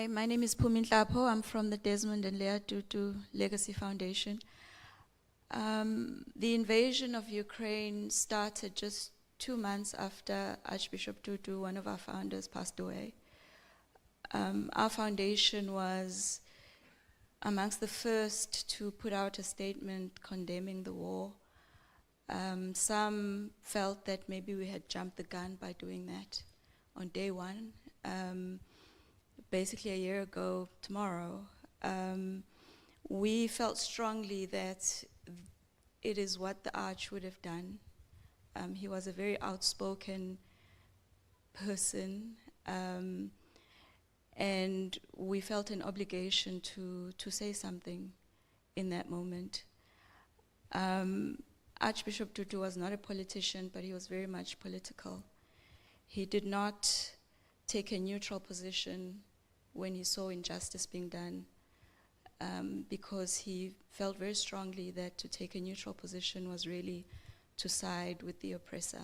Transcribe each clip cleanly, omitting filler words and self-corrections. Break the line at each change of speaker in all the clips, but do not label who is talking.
Hi, my name is Phumzile Nhlapo. I'm from the Desmond and Leah Tutu Legacy Foundation. The invasion of Ukraine started just 2 months after Archbishop Tutu, one of our founders, passed away. Our foundation was amongst the first to put out a statement condemning the war. Some felt that maybe we had jumped the gun by doing that on day one. Basically a year ago tomorrow, we felt strongly that it is what the Arch would have done. He was a very outspoken person, and we felt an obligation to say something in that moment. Archbishop Tutu was not a politician, but he was very much political. He did not take a neutral position when he saw injustice being done, because he felt very strongly that to take a neutral position was really to side with the oppressor.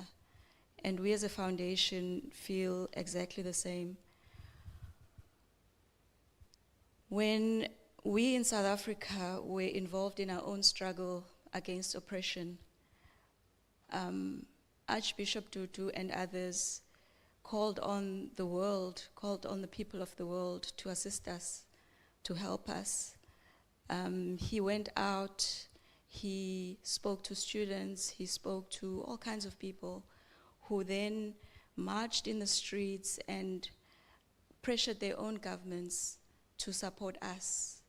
And we as a foundation feel exactly the same. When we in South Africa were involved in our own struggle against oppression, Archbishop Tutu and others called on the world, called on the people of the world to assist us, to help us. He went out, he spoke to students, he spoke to all kinds of people who then marched in the streets and pressured their own governments to support us,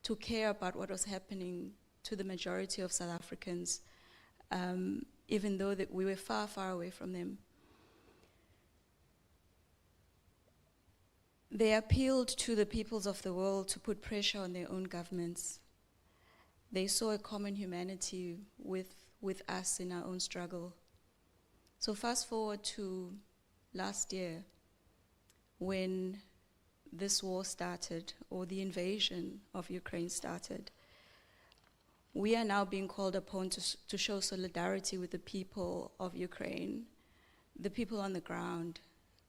to care about what was happening to the majority of South Africans, even though that we were far, far away from them. They appealed to the peoples of the world to put pressure on their own governments. They saw a common humanity with us in our own struggle. So fast forward to last year, when this war started, or the invasion of Ukraine started. We are now being called upon to show solidarity with the people of Ukraine, the people on the ground,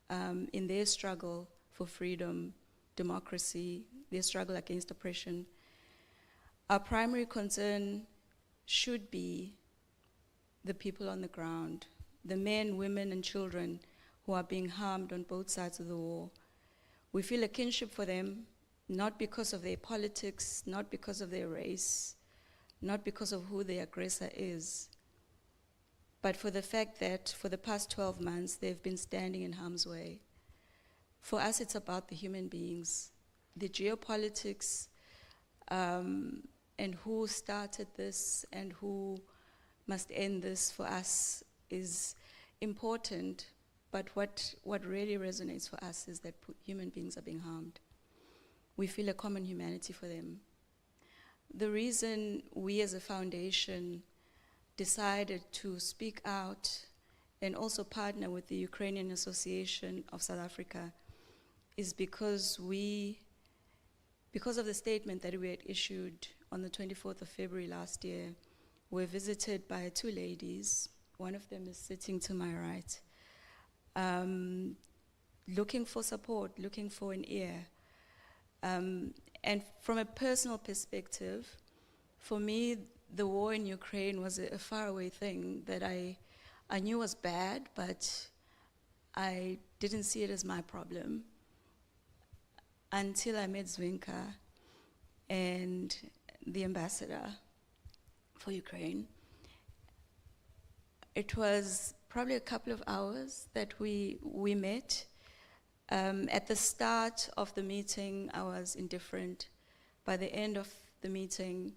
in their struggle for freedom, democracy, their struggle against oppression. Our primary concern should be the people on the ground, the men, women, and children who are being harmed on both sides of the war. We feel a kinship for them, not because of their politics, not because of their race, not because of who the aggressor is, but for the fact that for the past 12 months, they've been standing in harm's way. For us, it's about the human beings. The geopolitics and who started this and who must end this for us is important, but what really resonates for us is that human beings are being harmed. We feel a common humanity for them. The reason we as a foundation decided to speak out and also partner with the Ukrainian Association of South Africa is because of the statement that we had issued on the 24th of February last year. We're visited by 2 ladies. One of them is sitting to my right, looking for support, looking for an ear. And from a personal perspective, for me, the war in Ukraine was a faraway thing that I knew was bad, but I didn't see it as my problem until I met Zwinka and the ambassador for Ukraine. It was probably a couple of hours that we met. At the start of the meeting, I was indifferent. By the end of the meeting,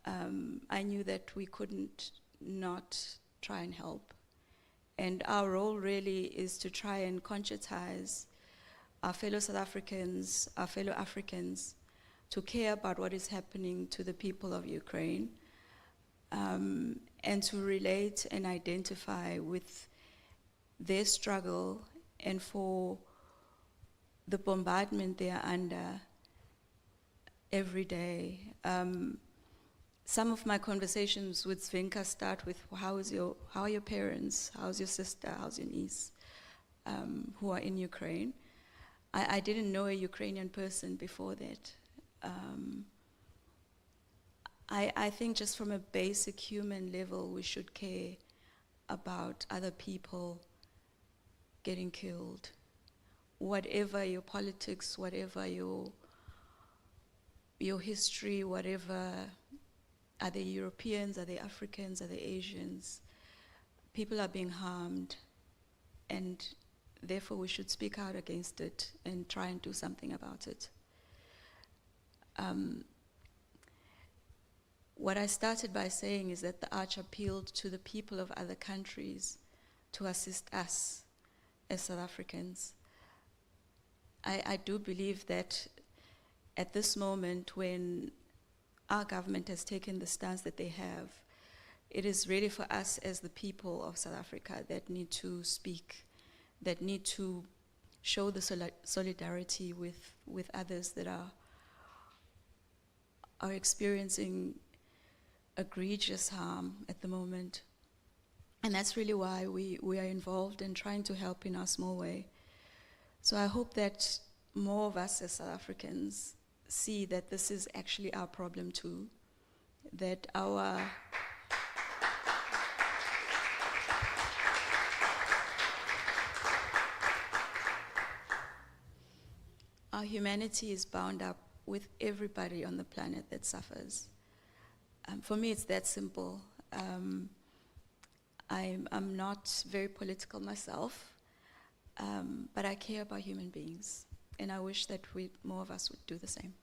I knew that we couldn't not try and help. And our role really is to try and conscientize our fellow South Africans, our fellow Africans, to care about what is happening to the people of Ukraine, and to relate and identify with their struggle and for the bombardment they are under every day. Some of my conversations with Svenka start with, how are your parents? How's your sister? How's your niece? Who are in Ukraine. I didn't know a Ukrainian person before that. I think just from a basic human level, we should care about other people getting killed. Whatever your politics, whatever your history, whatever, are they Europeans, are they Africans, are they Asians, people are being harmed, and therefore we should speak out against it and try and do something about it. What I started by saying is that the Arch appealed to the people of other countries to assist us as South Africans. I do believe that at this moment, when our government has taken the stance that they have, it is really for us as the people of South Africa that need to speak, that need to show the solidarity with others that are experiencing egregious harm at the moment. And that's really why we are involved in trying to help in our small way. So I hope that more of us as South Africans see that this is actually our problem too, that our humanity is bound up with everybody on the planet that suffers. For me, it's that simple. I'm not very political myself, but I care about human beings, and I wish that more of us would do the same.